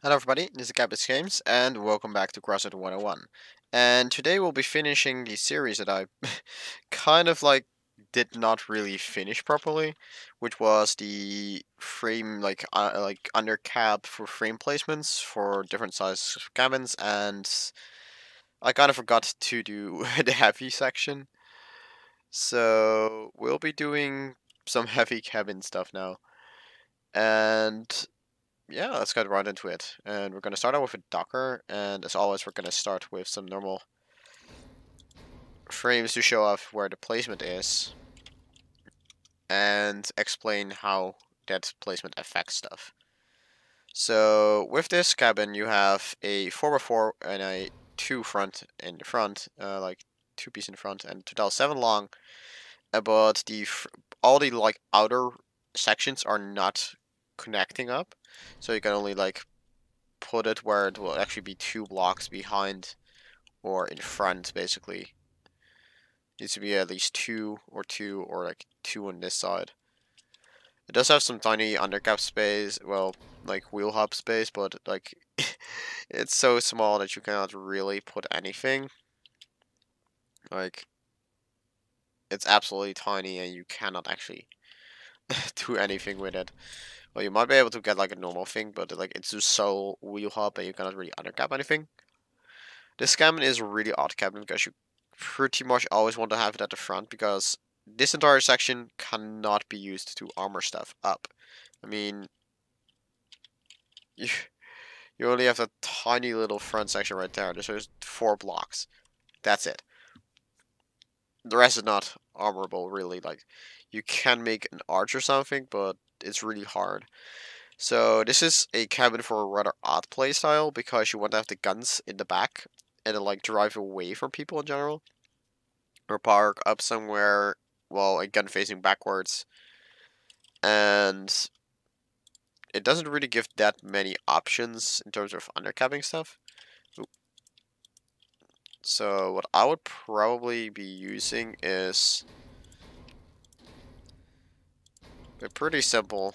Hello everybody, this is Carapace Games, and welcome back to Crossout 101. And today we'll be finishing the series that I kind of did not really finish properly, which was the frame under cap for frame placements for different size cabins, and I kind of forgot to do the heavy section. So we'll be doing some heavy cabin stuff now. And yeah, let's get right into it. And we're going to start out with a Docker, and as always, we're going to start with some normal frames to show off where the placement is, and explain how that placement affects stuff. So, with this cabin, you have a 4x4 and a 2 front in the front, like 2 piece in the front, and 2007 long, but all the outer sections are not connecting up, so you can only put it where it will actually be 2 blocks behind or in front, basically. Needs to be at least 2 or 2 on this side. It does have some tiny undercap space, well, like wheel hub space, but it's so small that you cannot really put anything. Like, it's absolutely tiny and you cannot actually do anything with it. Well, you might be able to get like a normal thing, but it's just so wheel hub and you cannot really undercap anything. This cabin is a really odd cabin because you pretty much always want to have it at the front, because this entire section cannot be used to armor stuff up. I mean, you, you only have a tiny little front section right there. There's 4 blocks. That's it. The rest is not armorable, really. Like, you can make an arch or something, but it's really hard. So this is a cabin for a rather odd playstyle, because you want to have the guns in the back and then drive away from people in general, or park up somewhere, well, a gun facing backwards, and it doesn't really give that many options in terms of undercapping stuff. Oop. So what I would probably be using is a pretty simple,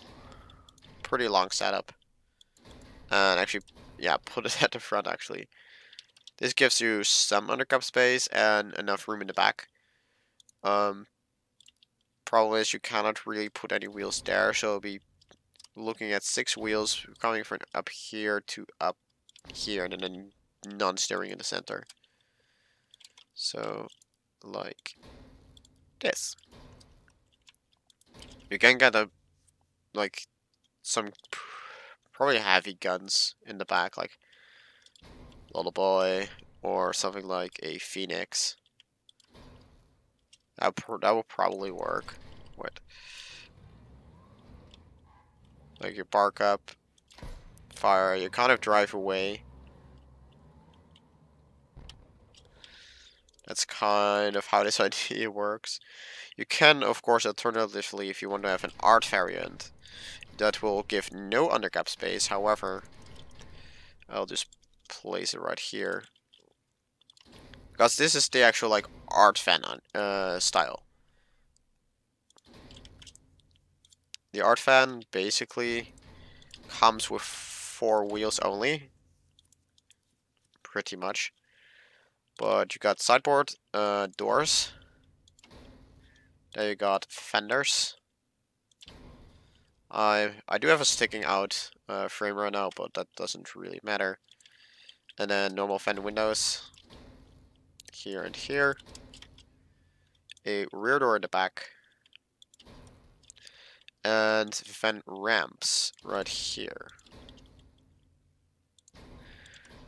pretty long setup, and actually, yeah, put it at the front actually. This gives you some undercap space and enough room in the back. Problem is you cannot really put any wheels there, so it'll be looking at 6 wheels coming from up here to up here, and then non-steering in the center. So, like this. You can get some probably heavy guns in the back, like Little Boy or something like a Phoenix. That will probably work. What? Like you bark up, fire, you kind of drive away. That's kind of how this idea works. You can, of course, alternatively, if you want to have an art variant, that will give no undercap space. However, I'll just place it right here, because this is the actual art fan style. The art fan basically comes with 4 wheels only, pretty much. But you got sideboard, doors. There you got fenders. I do have a sticking out frame right now, but that doesn't really matter. And then normal fender windows here and here. A rear door in the back. And vent ramps right here.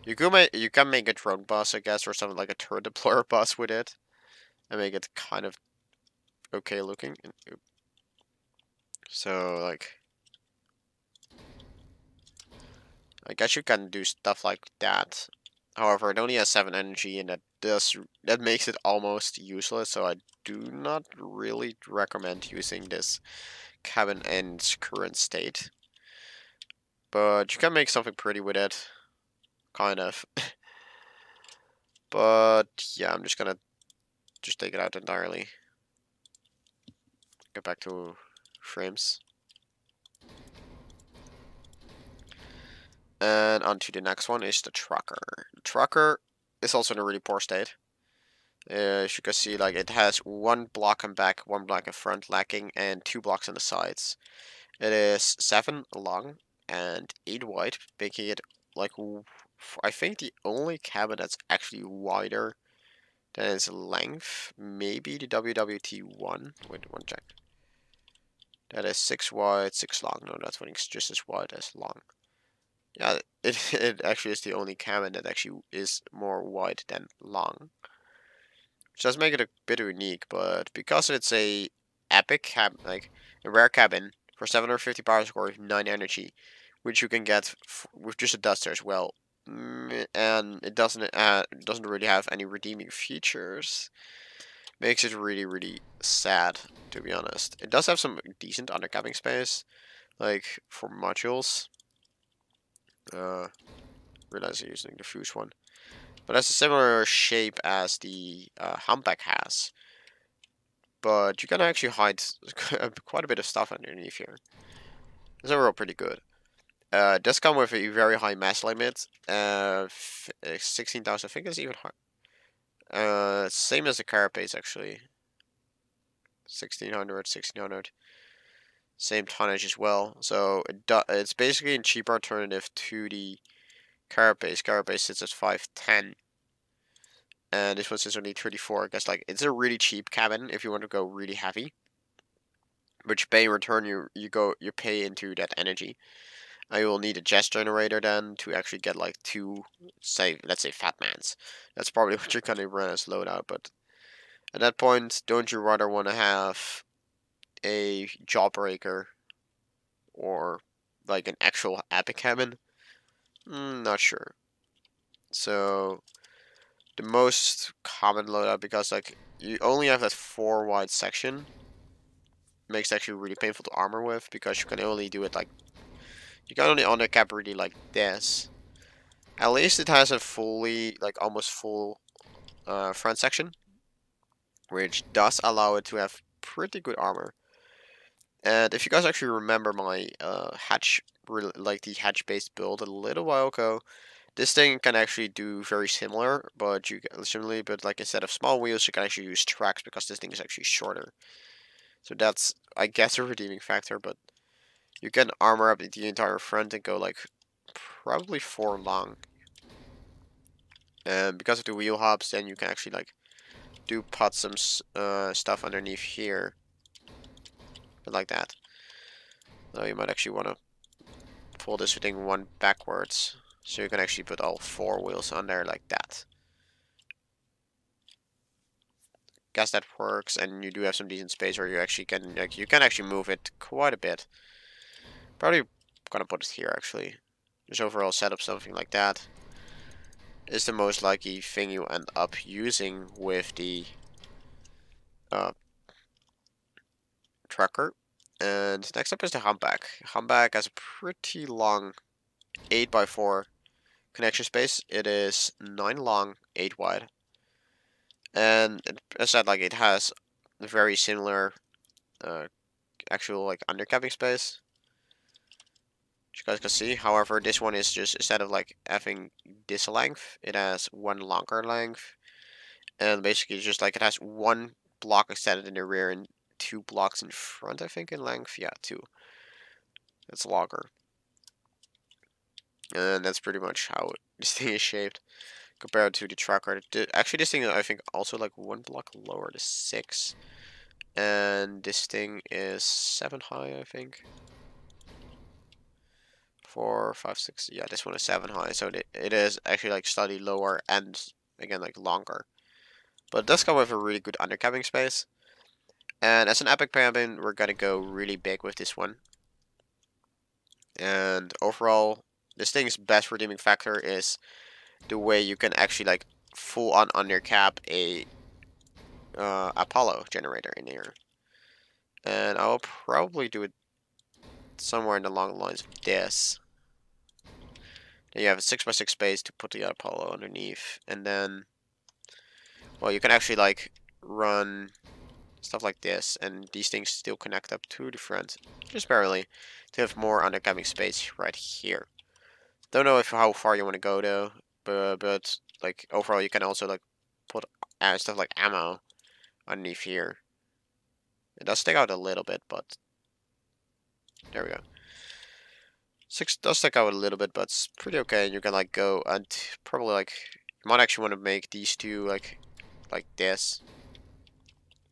You can make a drone bus, I guess, or something like a turret deployer bus with it, and make it kind of okay looking. So I guess you can do stuff like that. However, it only has 7 energy, and that makes it almost useless. So I do not really recommend using this cabin in its current state. But you can make something pretty with it, kind of. But yeah, I'm just gonna take it out entirely. Get back to frames. And on to the next one is the trucker. The trucker is also in a really poor state. As you can see, like it has 1 block in back, 1 block in front lacking, and 2 blocks on the sides. It is 7 long and 8 wide, making it like I think the only cabin that's actually wider than its length. Maybe the WWT1. Wait, one check. That is 6 wide, 6 long. No, that's when it's just as wide as long. Yeah, it actually is the only cabin that actually is more wide than long. Which does make it a bit unique, but because it's a epic cab, like a rare cabin for 750 power score with 9 energy, which you can get with just a duster as well, and it doesn't really have any redeeming features, makes it really sad, to be honest. It does have some decent undercapping space, like for modules. Realize I'm using the fuse one. But that's a similar shape as the Hopback has. But you can actually hide quite a bit of stuff underneath here. It's overall pretty good. It does come with a very high mass limit. 16,000, I think it's even high. Same as the Carapace actually. 1600, 1600. Same tonnage as well. So it's basically a cheaper alternative to the Carapace. Carapace sits at 510. And this one says only 34. I guess like it's a really cheap cabin if you want to go really heavy. Which pay in return you pay into that energy. You will need a jet generator then to actually get like 2, say let's say fat mans. That's probably what you're gonna run as loadout, but at that point, don't you rather want to have a jawbreaker or like an actual epic cabin? Not sure. So the most common loadout, because like you only have that 4 wide section, makes it actually really painful to armor with, because you can only do it like you can only undercap really like this. At least it has a fully like almost full front section, which does allow it to have pretty good armor. And if you guys actually remember my like the hatch based build a little while ago, this thing can actually do very similar, but but like instead of small wheels, you can actually use tracks because this thing is actually shorter. So that's, I guess, a redeeming factor. But you can armor up the entire front and go like probably 4 long. And because of the wheel hubs, then you can actually like put some stuff underneath here, but like that. So you might actually want to pull this thing one backwards, so you can actually put all 4 wheels on there like that. Guess that works, and you do have some decent space where you actually can actually move it quite a bit. Probably gonna put it here actually. Just overall set up something like that is the most likely thing you end up using with the trucker. And next up is the Hopback. Hopback has a pretty long 8x4 connection space. It is 9 long, 8 wide. And as I said, like it has a very similar actual like undercapping space, which you guys can see. However, this one is just, instead of like having this length, it has 1 longer length. And basically just like it has 1 block extended in the rear and 2 blocks in front, I think, in length. Yeah, 2. That's longer. And that's pretty much how this thing is shaped compared to the trucker. Actually, this thing I think also like 1 block lower to 6. And this thing is 7 high, I think. 4, 5, 6. Yeah, this one is 7 high, so it is actually like slightly lower and again like longer. But it does come with a really good undercapping space. And as an epic cabin, we're gonna go really big with this one. And overall, this thing's best redeeming factor is the way you can actually like full on undercap a Apollo generator in here. And I will probably do it somewhere in the long lines of this. Then you have a 6x6 space to put the Apollo underneath, and then, well, you can actually like run stuff like this, and these things still connect up to the front, just barely, to have more undercutting space right here. Don't know if how far you want to go though, but like overall you can also like put stuff like ammo underneath here. It does stick out a little bit, but there we go. 6 does stick out a little bit, but it's pretty okay. You can like go and probably like you might actually want to make these two like this.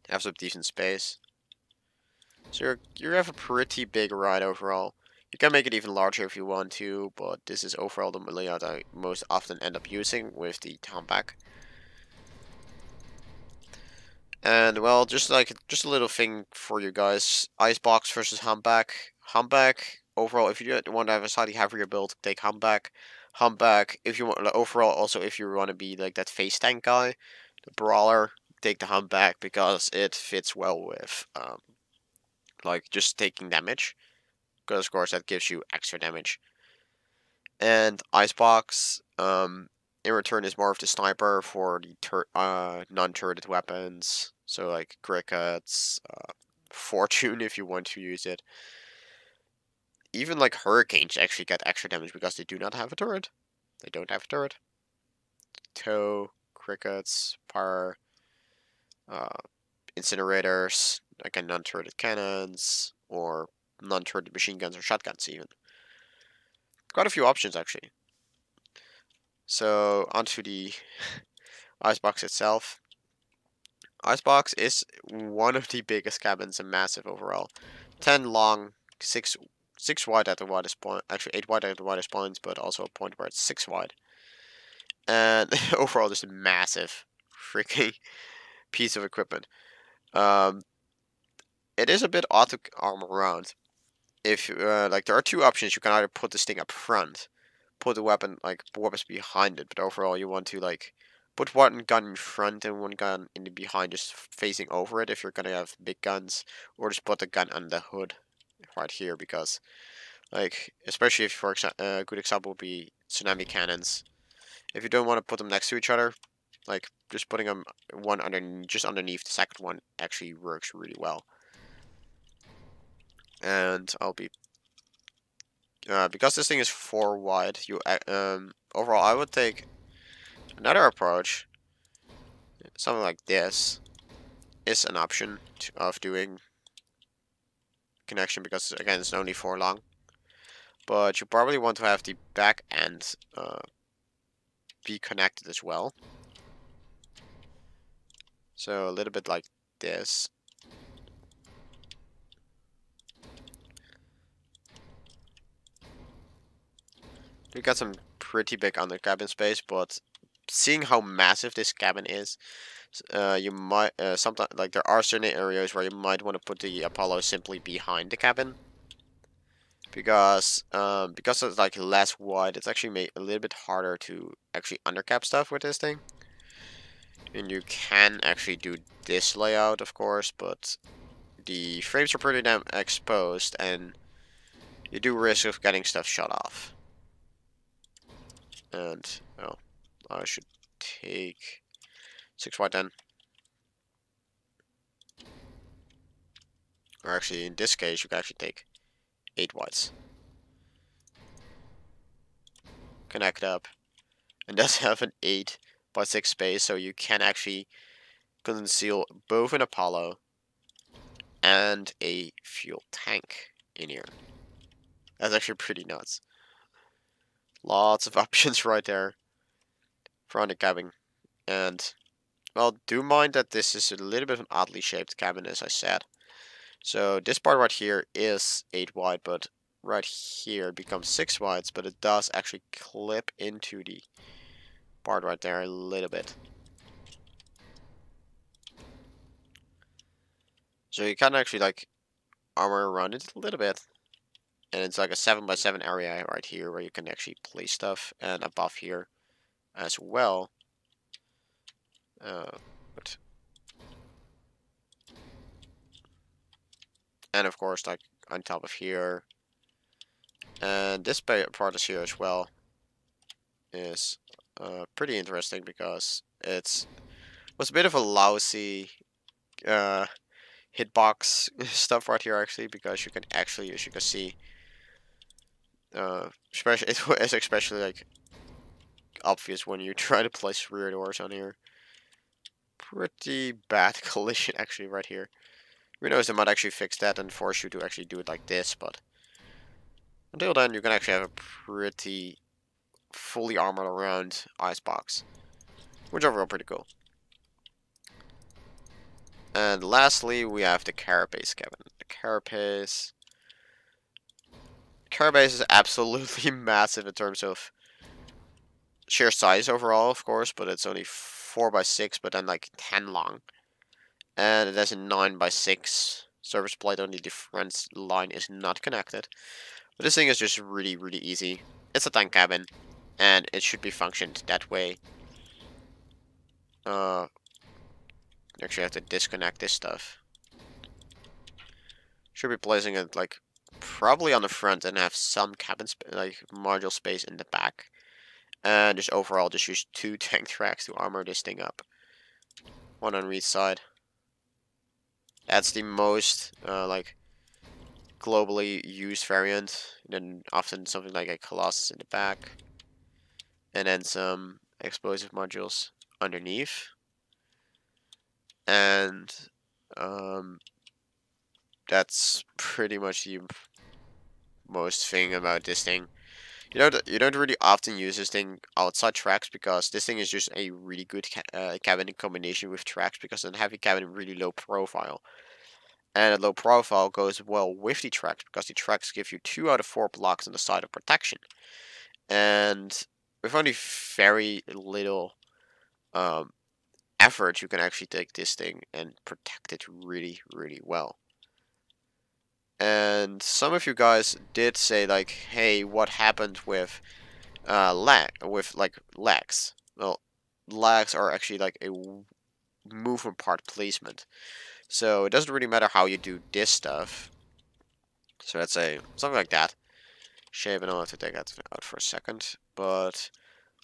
Have some decent space. So you have a pretty big ride overall. You can make it even larger if you want to, but this is overall the layout I most often end up using with the Hopback. And well, just a little thing for you guys: Icebox versus Hopback. Hopback overall, if you want to have a slightly heavier build, take Hopback. Hopback, if you want overall, also if you want to be like that face tank guy, the brawler, take the Hopback because it fits well with like just taking damage. Because of course that gives you extra damage. And Icebox, in return is more of the sniper for the non-turreted weapons. So like crickets, fortune if you want to use it. Even like hurricanes actually get extra damage because they do not have a turret. They don't have a turret. Tow, crickets, fire, uh, incinerators, like a non-turreted cannons, or non-turreted machine guns or shotguns even. Quite a few options actually. So onto the Icebox itself. Icebox is one of the biggest cabins and massive overall. 10 long, 6 wide at the widest point. Actually 8 wide at the widest points, but also a point where it's 6 wide. And overall just a massive freaking piece of equipment. Um, it is a bit odd to arm around. If like there are two options, you can either put this thing up front, put the weapons behind it, but overall you want to like put one gun in front and one gun in the behind, just facing over it if you're gonna have big guns, or just put the gun on the hood right here because like especially if for example a good example would be tsunami cannons. If you don't want to put them next to each other, like just putting them one underneath the second one actually works really well. And I'll be because this thing is 4 wide, you overall I would take another approach. Something like this is an option of doing connection because again it's only 4 long. But you probably want to have the back end be connected as well. So a little bit like this. We got some pretty big under cabin space, but seeing how massive this cabin is, you might sometimes like there are certain areas where you might want to put the Apollo simply behind the cabin because it's like less wide. It's actually made a little bit harder to actually undercap stuff with this thing. And you can actually do this layout, of course, but the frames are pretty damn exposed, and you do risk of getting stuff shut off. And well, I should take 6 wide then. Or actually, in this case, you can actually take 8 wides. Connect up. And does have an 8x6 space, so you can actually conceal both an Apollo and a fuel tank in here. That's actually pretty nuts. Lots of options right there for undercapping. And, well, do mind that this is a little bit of an oddly shaped cabin, as I said. So this part right here is 8 wide, but right here becomes 6 wides, but it does actually clip into the part right there a little bit. So you can actually like armor around it a little bit. And it's like a 7x7 area right here where you can actually place stuff, and above here as well. But and of course like on top of here. And this part is here as well. Is pretty interesting because was a bit of a lousy hitbox stuff right here actually, because you can actually, as you can see, Especially it's especially like obvious when you try to place rear doors on here. Pretty bad collision actually right here. Who knows, they might actually fix that and force you to actually do it like this, but until then you can actually have a pretty fully armored around Icebox, which overall pretty cool. And lastly, we have the Carapace cabin. The Carapace is absolutely massive in terms of sheer size overall, of course, but it's only 4x6, but then like 10 long. And it has a 9x6 service plate, only difference line is not connected. But this thing is just really, really easy. It's a tank cabin, and it should be functioned that way. Actually have to disconnect this stuff. Should be placing it like probably on the front and have some cabin like module space in the back. And just overall just use 2 tank tracks to armor this thing up. One on each side. That's the most like globally used variant. And then often something like a Colossus in the back. And then some explosive modules underneath. And that's pretty much the most thing about this thing. You don't really often use this thing outside tracks because this thing is just a really good cabin in combination with tracks because a heavy cabin really low profile. And a low profile goes well with the tracks because the tracks give you 2 out of 4 blocks on the side of protection. And with only very little effort, you can actually take this thing and protect it really, really well. And some of you guys did say like, hey, what happened with lags? Well, lags are actually like a movement part placement. So it doesn't really matter how you do this stuff. So let's say something like that. Shape, and I'll have to take that out for a second. But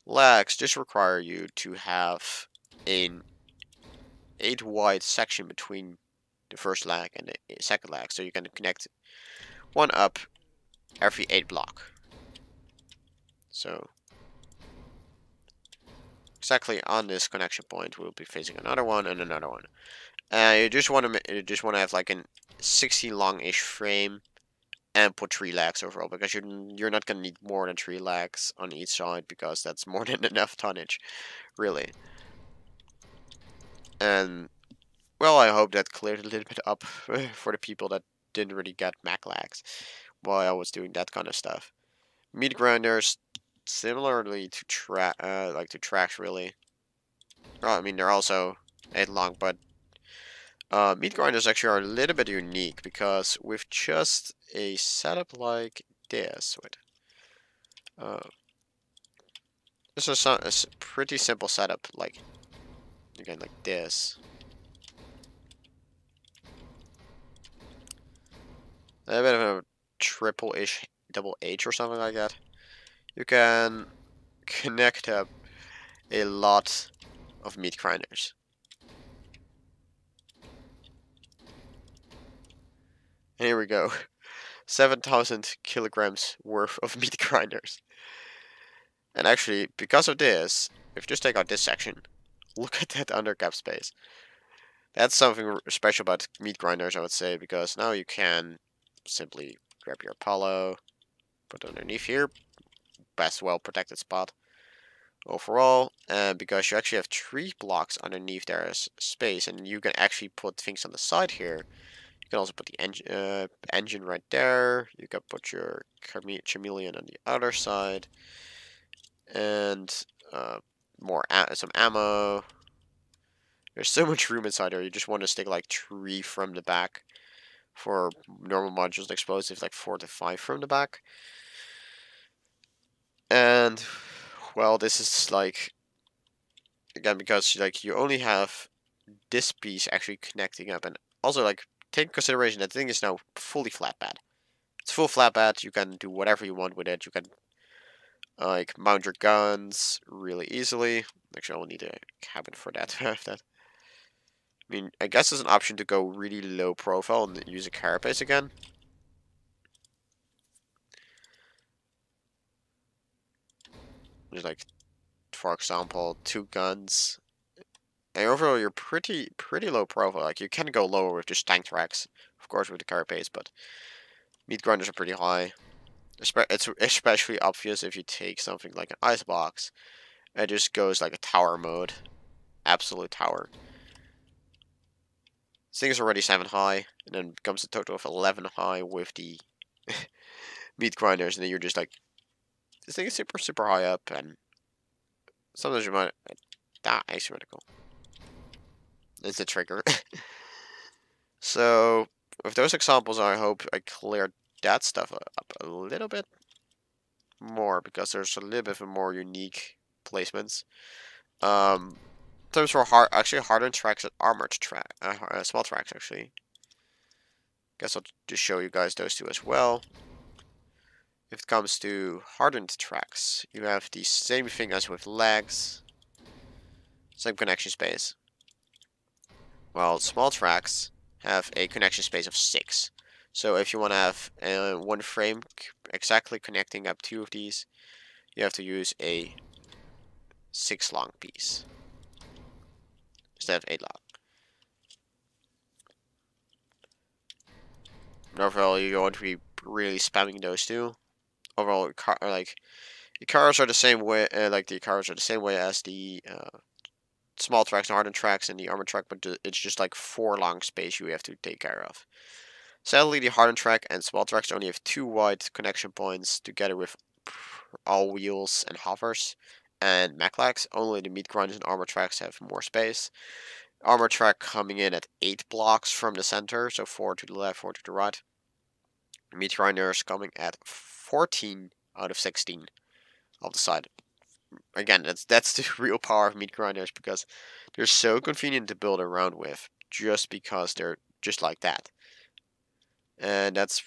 lags just require you to have an 8 wide section between the first lag and the second lag. So you can connect one up every 8 block. So exactly on this connection point, we'll be facing another one and another one. You just want to have like a 60 long-ish frame and put 3 lags overall because you're not gonna need more than 3 lags on each side because that's more than enough tonnage, really. And well, I hope that cleared a little bit up for the people that didn't really get Mac lags while I was doing that kind of stuff. Meat grinders, similarly to tracks, really. Well, I mean, they're also 8 long, but meat grinders actually are a little bit unique because with just a setup like this, this is a pretty simple setup, like again, like this. A bit of a triple-ish double H or something like that. You can connect up a lot of meat grinders. And here we go. 7,000 kilograms worth of meat grinders. And actually, because of this, if you just take out this section, look at that undercap space. That's something special about meat grinders, I would say, because now you can simply grab your Apollo, put it underneath here, best well protected spot overall, and because you actually have 3 blocks underneath there as space, and you can actually put things on the side here. You can also put the engine right there. You can put your chameleon on the other side, and some ammo. There's so much room inside there. You just want to stick like 3 from the back for normal modules, explosives like 4 to 5 from the back. And well, this is like again because like you only have this piece actually connecting up, and also like take consideration that the thing is now fully flatbed. It's full flatbed. You can do whatever you want with it. You can like mount your guns really easily. Actually, I'll need a cabin for that to have that. I mean, I guess there's an option to go really low profile and use a Carapace again. There's like, for example, 2 guns. And overall, you're pretty low profile. Like, you can go lower with just tank tracks, of course, with the Carapace, but meat grinders are pretty high. It's especially obvious if you take something like an Icebox. It just goes like a tower mode. Absolute tower. This thing is already 7 high, and then becomes a total of 11 high with the meat grinders, and then you're just like, this thing is super high up, and sometimes you might die asymmetrical. It's a trigger. So, with those examples, I hope I cleared that stuff up a little bit more, because there's a little bit of more unique placements. Those were hardened tracks and armored track, small tracks actually. Guess I'll just show you guys those two as well. If it comes to hardened tracks, you have the same thing as with legs, same connection space. While small tracks have a connection space of 6. So if you want to have one frame exactly connecting up 2 of these, you have to use a 6 long piece instead of 8 long. And overall, you're going to be really spamming those two. Overall, the cars are the same way. The cars are the same way as the small tracks and hardened tracks and the armored track, but it's just like 4 long space you have to take care of. Sadly, the hardened track and small tracks only have 2 wide connection points together with all wheels and hovers. And Maclax, only the meat grinders and armor tracks have more space. Armor track coming in at 8 blocks from the center, so 4 to the left, 4 to the right. Meat grinders coming at 14 out of 16 of the side. Again, that's the real power of meat grinders, because they're so convenient to build around with, just because they're just like that. And that's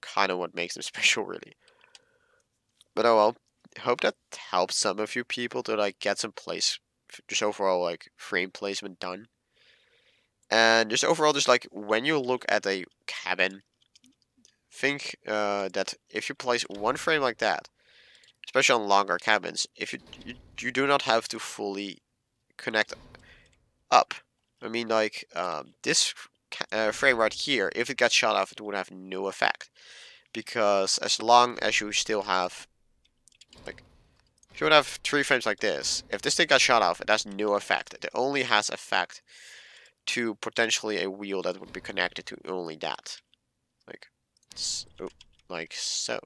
kind of what makes them special, really. But oh well, hope that helps some of you people to like get some just overall like frame placement done. And just overall, just like when you look at a cabin, think that if you place one frame like that, especially on longer cabins, if you do not have to fully connect up. I mean, like this frame right here, if it gets shot off, it would have no effect, because as long as you still have like, if you would have 3 frames like this, if this thing got shot off, it has no effect. It only has effect to potentially a wheel that would be connected to only that. Like so.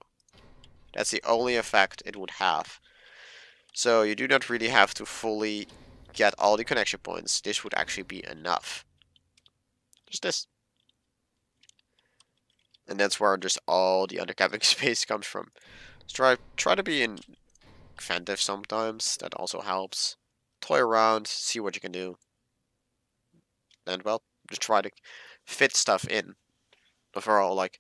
That's the only effect it would have. So you do not really have to fully get all the connection points. This would actually be enough. Just this. And that's where just all the undercapping space comes from. So try to be inventive sometimes. That also helps. Toy around, see what you can do. And well, just try to fit stuff in. Overall, like,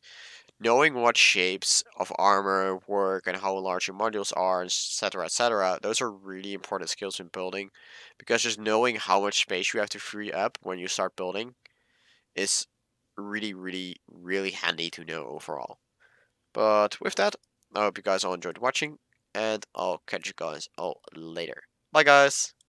knowing what shapes of armor work and how large your modules are, etc., those are really important skills in building. Because just knowing how much space you have to free up when you start building is really handy to know overall. But with that, I hope you guys all enjoyed watching, and I'll catch you guys all later. Bye, guys!